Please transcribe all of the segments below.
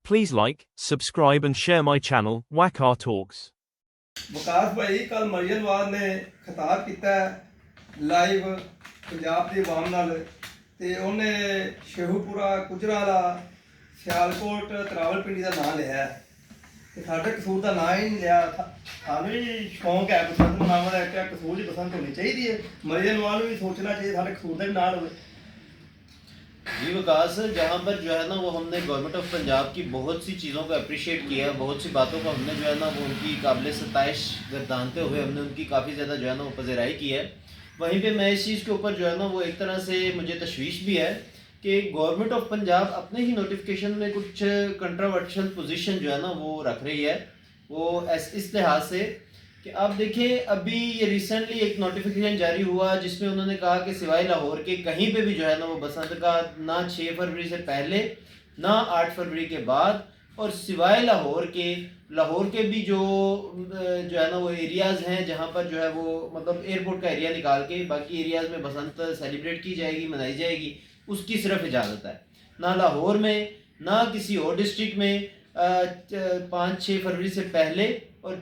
Please like, subscribe and share my channel, Wakar Talks. Waqas भाई कल मरियनवाद ने खिताब किया लाइव पंजाब की आवाम नाल ते उन्हें शेहूपुरा गुजराला सियालकोट तरावलपिंडी का नाम लिया है ते साडे कसूर का नाम ही नहीं लिया। सानू भी शौक है बसंत मनाने का, क्या कसूर की बसंत होनी चाहिए। मरियनवाद भी सोचना चाहिए साडे कसूर का भी नाम हो। जी विकास, जहाँ पर जो है ना वो हमने गवर्नमेंट ऑफ पंजाब की बहुत सी चीज़ों को अप्रिशिएट किया, बहुत सी बातों को हमने जो है ना वो उनकी काबिल सताइश गर्दानते हुए हमने उनकी काफ़ी ज़्यादा जो है ना वो पज़ेराई की है। वहीं पे मैं इस चीज़ के ऊपर जो है ना वो एक तरह से मुझे तशवीश भी है कि गवर्नमेंट ऑफ पंजाब अपने ही नोटिफिकेशन में कुछ कंट्रोवर्शियल पोजीशन जो है ना वो रख रही है। वो इस लिहाज से कि आप देखिए, अभी ये रिसेंटली एक नोटिफिकेशन जारी हुआ जिसमें उन्होंने कहा कि सिवाय लाहौर के कहीं पे भी जो है ना वो बसंत का ना 6 फरवरी से पहले ना 8 फरवरी के बाद, और सिवाय लाहौर के भी जो है ना वो एरियाज़ हैं जहाँ पर जो है वो मतलब एयरपोर्ट का एरिया निकाल के बाकी एरियाज़ में बसंत सेलिब्रेट की जाएगी, मनाई जाएगी, उसकी सिर्फ इजाज़त है। ना लाहौर में ना किसी और डिस्ट्रिक्ट में 5-6 फरवरी से पहले और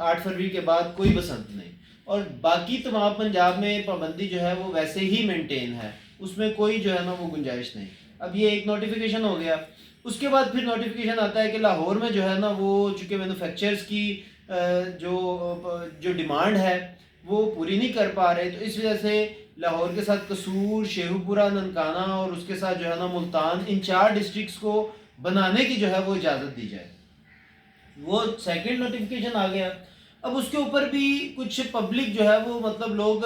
8 फरवरी के बाद कोई बसंत नहीं। और बाकी तमाम पंजाब में पाबंदी जो है वो वैसे ही मेंटेन है, उसमें कोई जो है ना वो गुंजाइश नहीं। अब ये एक नोटिफिकेशन हो गया, उसके बाद फिर नोटिफिकेशन आता है कि लाहौर में जो है ना वो चूँकि मैन्युफैक्चरर्स की जो डिमांड है वो पूरी नहीं कर पा रहे, तो इस वजह से लाहौर के साथ कसूर, शेहूपुरा, ननकाना और उसके साथ जो है ना मुल्तान, इन 4 डिस्ट्रिक्ट्स को बनाने की जो है वो इजाज़त दी जाए। वो सेकंड नोटिफिकेशन आ गया। अब उसके ऊपर भी कुछ पब्लिक जो है वो मतलब लोग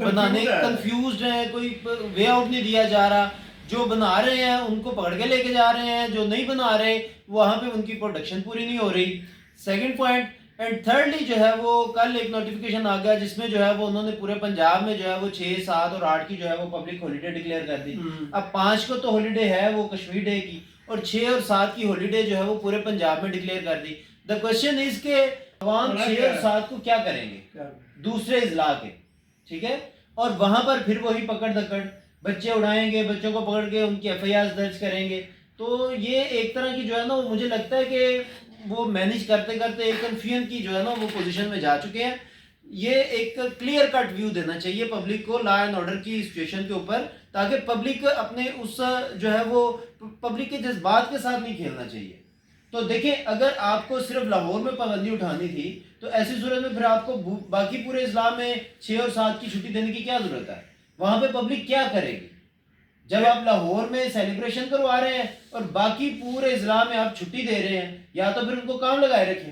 बनाने कंफ्यूज्ड हैं, कोई वे आउट नहीं दिया जा रहा। जो बना रहे हैं उनको पकड़ के लेके जा रहे हैं, जो नहीं बना रहे वहाँ पे उनकी प्रोडक्शन पूरी नहीं हो रही। Second point. एंड थर्डली जो है वो कल एक नोटिफिकेशन आ गया जिसमें जो है वो उन्होंने पूरे पंजाब में जो है वो 6, 7 और 8 की जो है वो पब्लिक हॉलीडे डिक्लेयर कर दी। अब 5 को तो हॉलीडे है वो कश्मीर डे की, और 6 और 7 की हॉलीडे जो है वो पूरे पंजाब में डिक्लेयर कर दी। द क्वेश्चन इज के अवाम 6 और 7 को क्या करेंगे दूसरे इजला के, ठीक है। और वहां पर फिर वही पकड़ दकड़, बच्चे उड़ाएंगे, बच्चों को पकड़ के उनकी एफआईआर दर्ज करेंगे। तो ये एक तरह की जो है ना मुझे लगता है कि वो मैनेज करते करते एक कन्फ्यूजन की जो है ना वो पोजीशन में जा चुके हैं। ये एक क्लियर कट व्यू देना चाहिए पब्लिक को लॉ एंड ऑर्डर की सिचुएशन के ऊपर, ताकि पब्लिक अपने उस जो है वो पब्लिक के जज्बात के साथ नहीं खेलना चाहिए। तो देखिए, अगर आपको सिर्फ लाहौर में पाबंदी उठानी थी तो ऐसी सूरत में फिर आपको बाकी पूरे इस्लाम में 6 और 7 की छुट्टी देने की क्या जरूरत है? वहां पे पब्लिक क्या करेगी जब आप लाहौर में सेलिब्रेशन करवा रहे हैं और बाकी पूरे इस्लाम में आप छुट्टी दे रहे हैं? या तो फिर उनको काम लगाए रखें।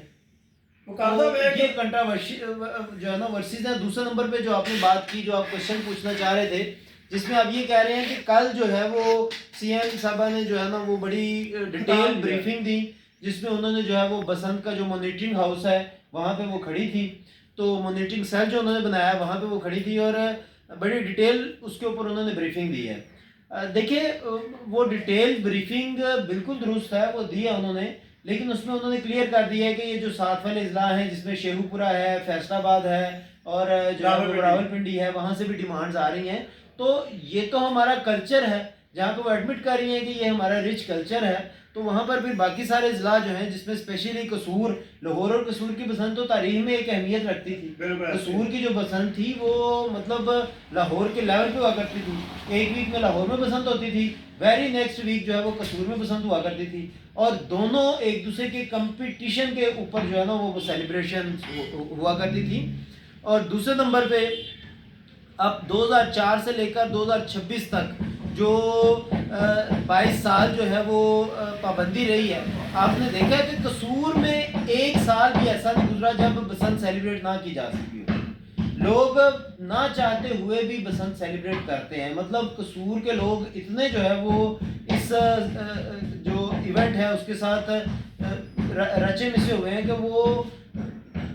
तो ये कंट्रोवर्सी जो है ना वर्सेस है। दूसरे नंबर पे जो आपने बात की, जो आप क्वेश्चन पूछना चाह रहे थे, जिसमें आप ये कह रहे हैं कि कल जो है वो सीएम साहबा ने जो है ना वो बड़ी डिटेल ब्रीफिंग दी, जिसमें उन्होंने जो है वो बसंत का जो मॉनिटरिंग हाउस है वहाँ पे वो खड़ी थी। तो मॉनिटरिंग सेल जो उन्होंने बनाया वहाँ पे वो खड़ी थी और बड़ी डिटेल उसके ऊपर उन्होंने ब्रीफिंग दी है। देखिए, वो डिटेल ब्रीफिंग बिल्कुल दुरुस्त है, वो दी है उन्होंने, लेकिन उसमें उन्होंने क्लियर कर दिया है कि ये जो 7 वाले इजला हैं जिसमें शेहूपुरा है, फैसलाबाद है और जो रावलपिंडी है, वहाँ से भी डिमांड्स आ रही हैं। तो ये तो हमारा कल्चर है, जहाँ पे वो एडमिट कर रही हैं कि ये हमारा रिच कल्चर है। तो वहाँ पर फिर बाकी सारे ज़िला जो हैं जिसमें स्पेशली कसूर, लाहौर और कसूर की बसंत तो तारीख में एक अहमियत रखती थी। कसूर की जो बसंत थी वो मतलब लाहौर के लेवल पे हुआ करती थी। एक वीक में लाहौर में बसंत होती थी, वेरी नेक्स्ट वीक जो है वो कसूर में बसंत हुआ करती थी, और दोनों एक दूसरे के कंपटीशन के ऊपर जो है ना वो सेलिब्रेशन हुआ करती थी। और दूसरे नंबर पे अब 2004 से लेकर 2026 तक जो 22 साल जो है वो पाबंदी रही है, आपने देखा है कि कसूर में एक साल भी ऐसा नहीं गुजरा जब बसंत सेलिब्रेट ना की जा सकी हो। लोग ना चाहते हुए भी बसंत सेलिब्रेट करते हैं। मतलब कसूर के लोग इतने जो है वो इस जो इवेंट है उसके साथ रचे मिसे हुए हैं कि वो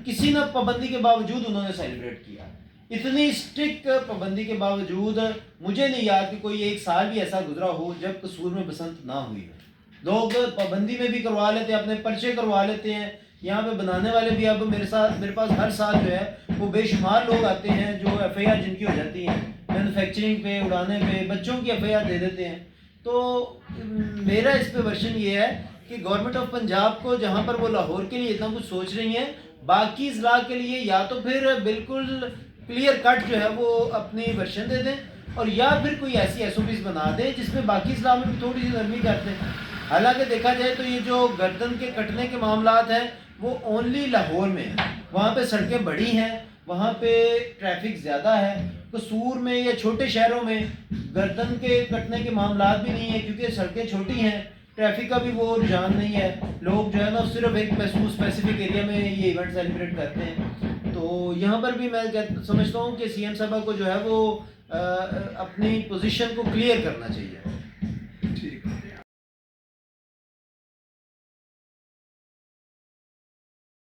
किसी न पाबंदी के बावजूद उन्होंने सेलिब्रेट किया। इतनी स्ट्रिक्ट पाबंदी के बावजूद मुझे नहीं याद कि कोई एक साल भी ऐसा गुजरा हो जब कसूर में बसंत ना हुई हो। लोग पाबंदी में भी करवा लेते हैं, अपने पर्चे करवा लेते हैं। यहाँ पे बनाने वाले भी अब मेरे पास हर साल जो है वो बेशुमार लोग आते हैं जो एफआईआर जिनकी हो जाती हैं मैन्युफैक्चरिंग पे, उड़ाने पे, बच्चों की एफआईआर दे देते हैं। तो मेरा इस पे वर्जन ये है कि गवर्नमेंट ऑफ पंजाब को जहाँ पर वो लाहौर के लिए इतना कुछ सोच रही है, बाकी ज़िला के लिए या तो फिर बिल्कुल क्लियर कट जो है वो अपनी वर्शन दे दें, और या फिर कोई ऐसी SOPs बना दें जिसमें बाकी ज़िला में भी थोड़ी सी नरमी करते हैं। हालांकि देखा जाए तो ये जो गर्दन के कटने के मामलात हैं वो ओनली लाहौर में है, वहाँ पे सड़कें बड़ी हैं, वहाँ पे ट्रैफिक ज़्यादा है। कसूर में या छोटे शहरों में गर्दन के कटने के मामलात भी नहीं है, क्योंकि सड़कें छोटी हैं, ट्रैफिक का भी वो रुझान नहीं है। लोग जो है ना सिर्फ एक महसूस स्पेसिफिक एरिया में ये इवेंट सेलिब्रेट करते हैं। तो यहाँ पर भी मैं समझता हूँ कि CM साहब को जो है वो अपनी पोजीशन को क्लियर करना चाहिए।